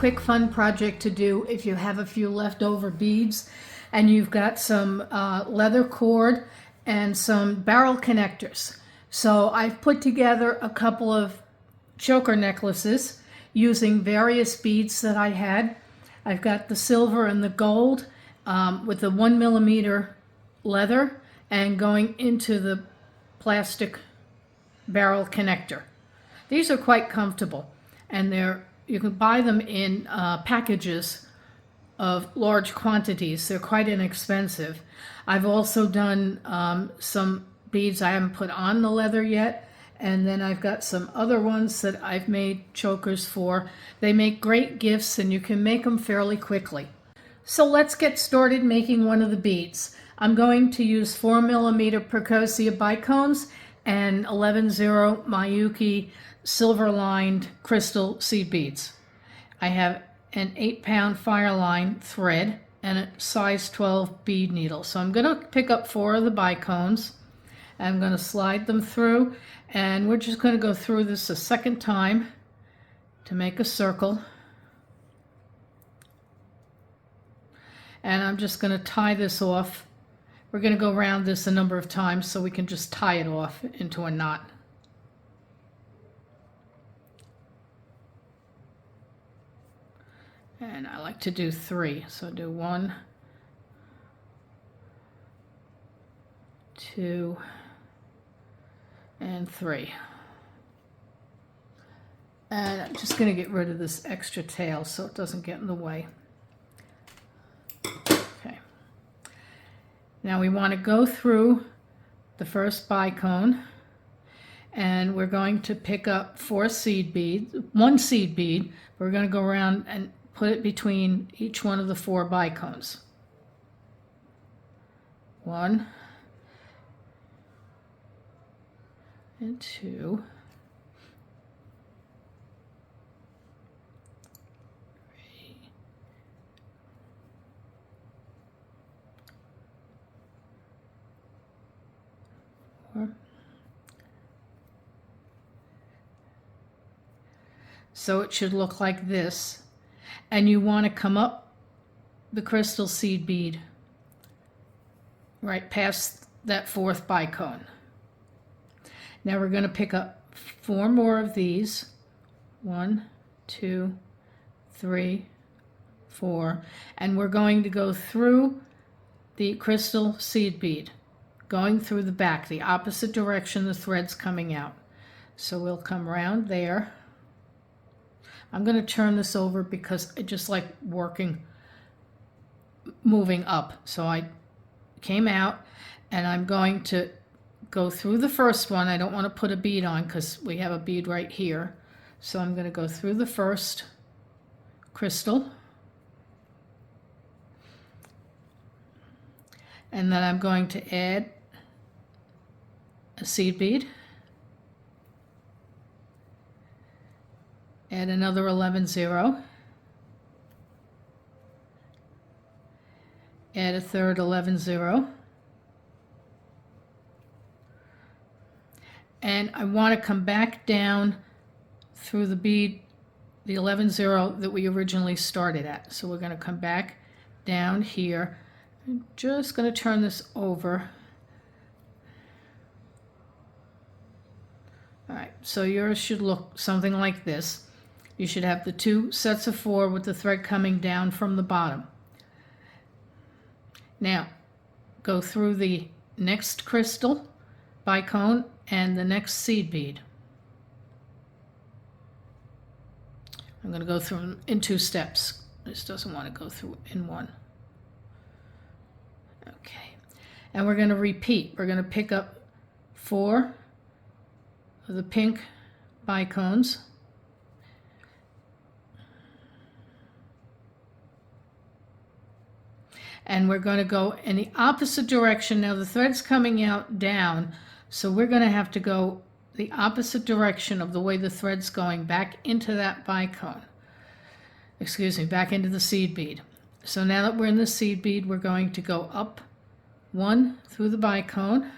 quick fun project to do if you have a few leftover beads and you've got some leather cord and some barrel connectors. So I've put together a couple of choker necklaces using various beads that I had. I've got the silver and the gold with the 1mm leather and going into the plastic barrel connector. These are quite comfortable, and you can buy them in packages of large quantities. They're quite inexpensive. I've also done some beads I haven't put on the leather yet, and then I've got some other ones that I've made chokers for. They make great gifts and you can make them fairly quickly. So let's get started making one of the beads. I'm going to use 4mm Percosia Bicones and 11-0 Miyuki silver-lined crystal seed beads. I have an 8-pound Fireline Thread and a size 12 bead needle. So I'm going to pick up 4 of the Bicones. I'm going to slide them through, and we're just going to go through this a second time to make a circle. And I'm just going to tie this off. We're going to go around this a number of times so we can just tie it off into a knot. And I like to do 3, so do 1, 2, and 3. And I'm just going to get rid of this extra tail so it doesn't get in the way. Okay. Now we want to go through the first bicone, and we're going to pick up 4 seed beads, 1 seed bead. We're going to go around and put it between each one of the 4 bicones. 1 and 2. 3. 4. So it should look like this. And you want to come up the crystal seed bead right past that 4th bicone. Now we're going to pick up 4 more of these. 1, 2, 3, 4. And we're going to go through the crystal seed bead, going through the back, the opposite direction the thread's coming out. So we'll come around there. I'm going to turn this over because I just like moving up. So I came out and I'm going to go through the first one. I don't want to put a bead on because we have a bead right here. So I'm going to go through the first crystal. And then I'm going to add a seed bead. Add another 11-0. Add a third 11-0. And I want to come back down through the bead, the 11-0 that we originally started at. So we're going to come back down here. I'm just going to turn this over. All right, so yours should look something like this. You should have the 2 sets of 4 with the thread coming down from the bottom. Now, go through the next crystal bicone and the next seed bead. I'm going to go through them in 2 steps. This doesn't want to go through in 1. Okay, and we're going to repeat. We're going to pick up 4 of the pink bicones. And we're going to go in the opposite direction. Now the thread's coming out down, so we're going to have to go the opposite direction of the way the thread's going back into that bicone. Excuse me, back into the seed bead. So now that we're in the seed bead, we're going to go up 1 through the bicone,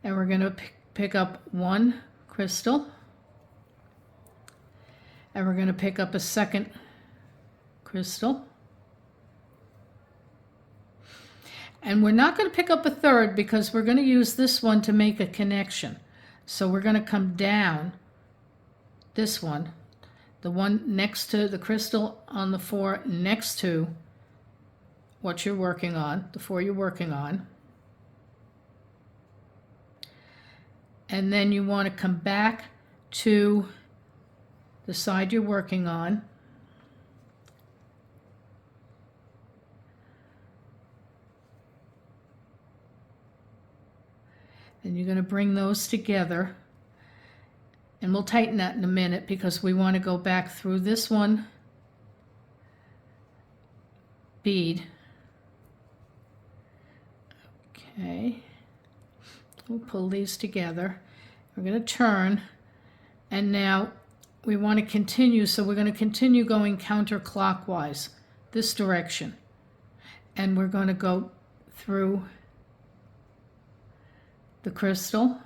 and we're going to pick up 1 crystal, and we're going to pick up a second crystal. And we're not going to pick up a third because we're going to use this one to make a connection. So we're going to come down this one, the one next to the crystal on the 4 next to what you're working on, the 4 you're working on. And then you want to come back to the side you're working on. And you're going to bring those together. And we'll tighten that in a minute because we want to go back through this one bead. Okay. We'll pull these together. We're going to turn. And now we want to continue, so we're going to continue going counterclockwise, this direction. And we're going to go through the crystal.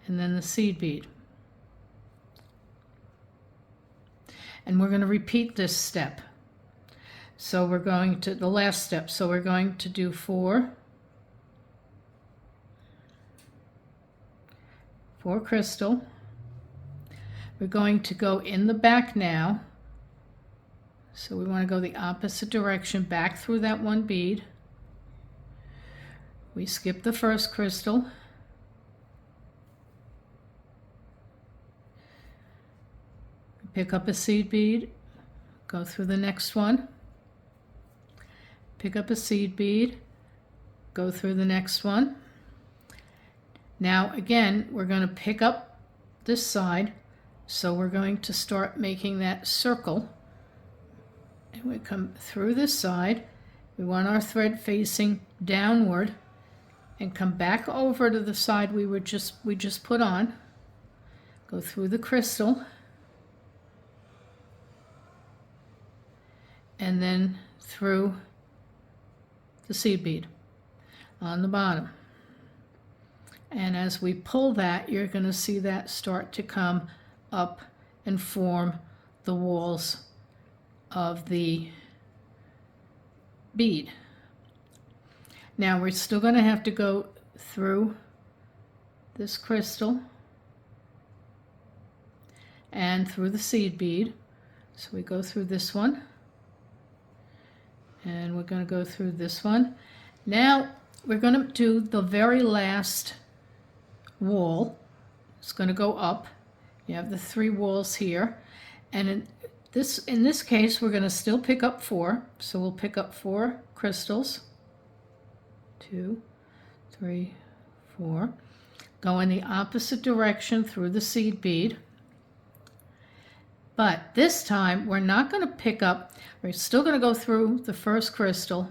And then the seed bead. And we're going to repeat this step. So we're going to, the last step, so we're going to do 4 crystal. We're going to go in the back now. So we want to go the opposite direction, back through that one bead. We skip the first crystal. Pick up a seed bead, go through the next one. Pick up a seed bead, go through the next one. Now again, we're going to pick up this side, so we're going to start making that circle. And we come through this side. We want our thread facing downward and come back over to the side we just put on. Go through the crystal. And then through the seed bead on the bottom. And as we pull that, you're going to see that start to come up and form the walls of the bead. Now we're still going to have to go through this crystal and through the seed bead. So we go through this one. And we're going to go through this one. Now we're going to do the very last wall. It's going to go up. You have the 3 walls here. And in this case, we're going to still pick up 4. So we'll pick up 4 crystals. 2, 3, 4. Go in the opposite direction through the seed bead. But this time, we're not going to pick up, we're still going to go through the first crystal,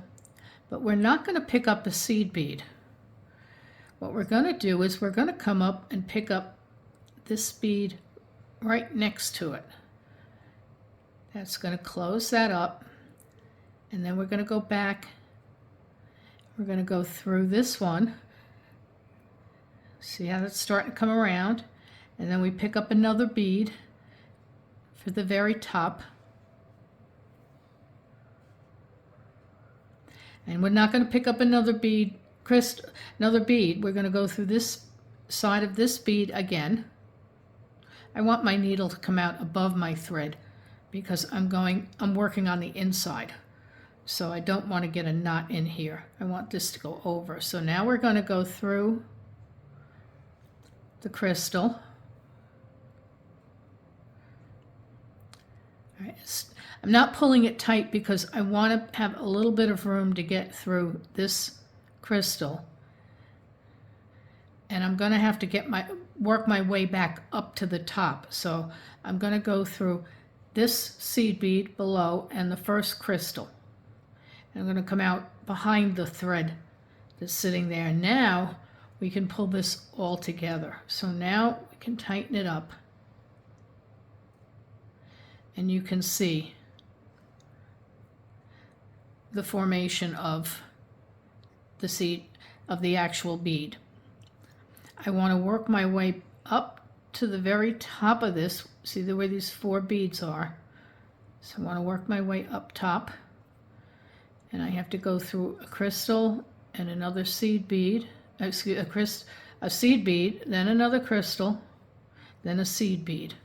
but we're not going to pick up a seed bead. What we're going to do is we're going to come up and pick up this bead right next to it. That's going to close that up. And then we're going to go back. We're going to go through this one. See how that's starting to come around. And then we pick up another bead for the very top. And we're not going to pick up another bead, We're going to go through this side of this bead again. I want my needle to come out above my thread because I'm working on the inside. So I don't want to get a knot in here. I want this to go over. So now we're going to go through the crystal. I'm not pulling it tight because I want to have a little bit of room to get through this crystal. And I'm going to have to work my way back up to the top. So I'm going to go through this seed bead below and the first crystal. And I'm going to come out behind the thread that's sitting there. Now we can pull this all together. So now we can tighten it up. And you can see the formation of the seed of the actual bead. I want to work my way up to the very top of this. See where these 4 beads are? So I want to work my way up top, and I have to go through a crystal and another seed bead, a seed bead, then another crystal, then a seed bead.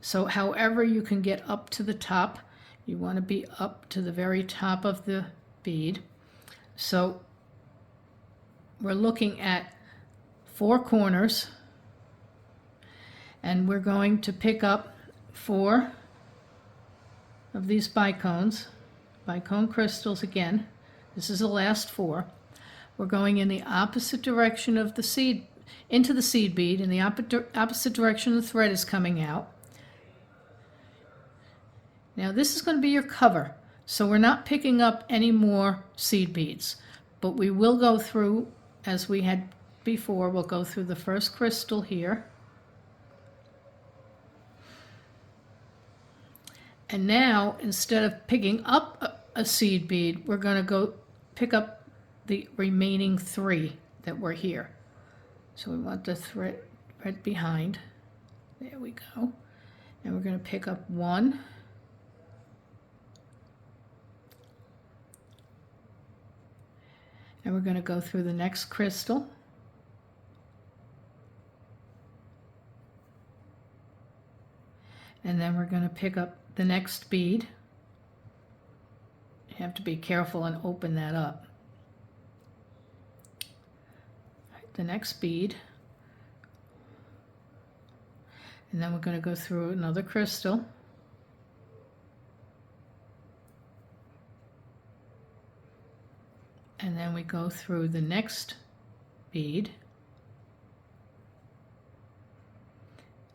So however you can get up to the top, you want to be up to the very top of the bead. So we're looking at 4 corners, and we're going to pick up 4 of these bicone crystals again. This is the last 4. We're going in the opposite direction of the seed, into the seed bead, in the opposite direction the thread is coming out. Now this is going to be your cover, so we're not picking up any more seed beads, but we will go through, as we had before, we'll go through the first crystal here. And now, instead of picking up a seed bead, we're going to go pick up the remaining 3 that were here. So we want the thread right behind. There we go. And we're going to pick up 1. And we're going to go through the next crystal. And then we're going to pick up the next bead. You have to be careful and open that up. The next bead. And then we're going to go through another crystal. And then we go through the next bead.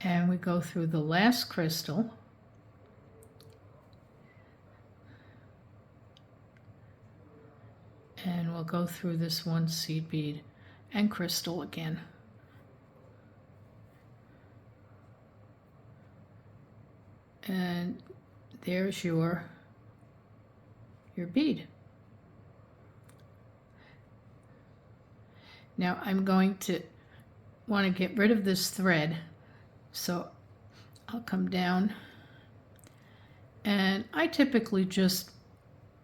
And we go through the last crystal. And we'll go through this 1 seed bead and crystal again. And there's your bead. Now I'm going to want to get rid of this thread, so I'll come down, and I typically just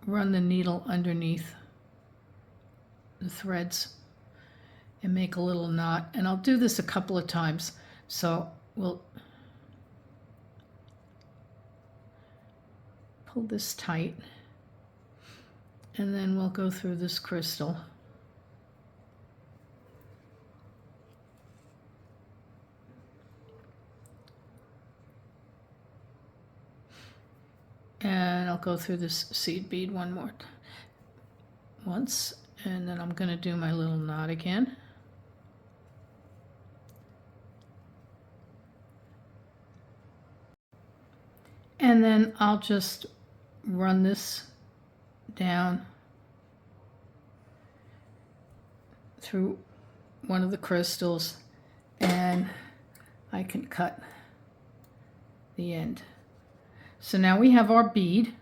run the needle underneath the threads and make a little knot, and I'll do this a couple of times. So we'll pull this tight, and then we'll go through this crystal. And I'll go through this seed bead once, and then I'm going to do my little knot again. And then I'll just run this down through one of the crystals, and I can cut the end. So now we have our bead,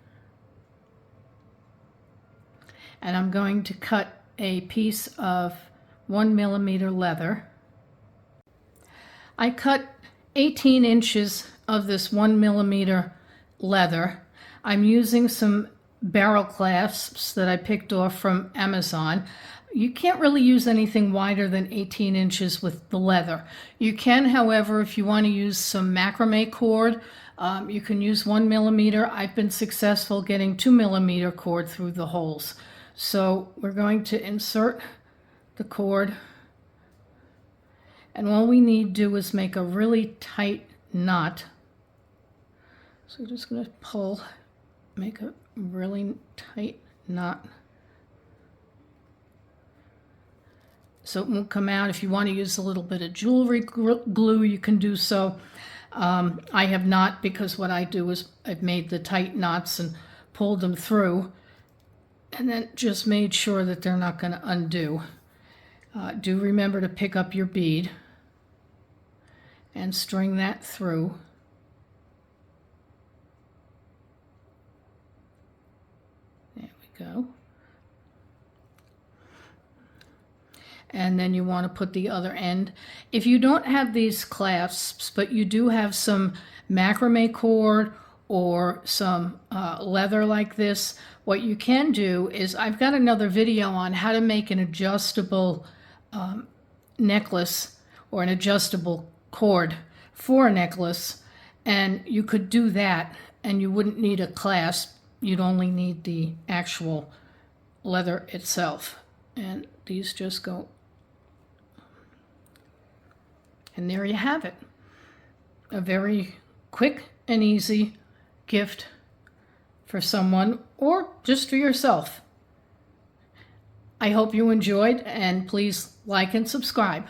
and I'm going to cut a piece of 1 millimeter leather. I cut 18 inches of this 1 millimeter leather. I'm using some barrel clasps that I picked off from Amazon. You can't really use anything wider than 18 inches with the leather. You can, however, if you want to use some macrame cord, you can use 1 millimeter. I've been successful getting 2 millimeter cord through the holes. So we're going to insert the cord, and all we need to do is make a really tight knot. So we're just going to make a really tight knot so it won't come out. If you want to use a little bit of jewelry glue, you can do so. I have not, because what I do is I've made the tight knots and pulled them through, and then just made sure that they're not going to undo. Do remember to pick up your bead and string that through. There we go. and then you want to put the other end. If you don't have these clasps, but you do have some macrame cord or some leather like this, what you can do is, I've got another video on how to make an adjustable necklace or an adjustable cord for a necklace, and you could do that and you wouldn't need a clasp. You'd only need the actual leather itself, and these just go, and there you have it. A very quick and easy gift for someone or just for yourself. I hope you enjoyed, and please like and subscribe.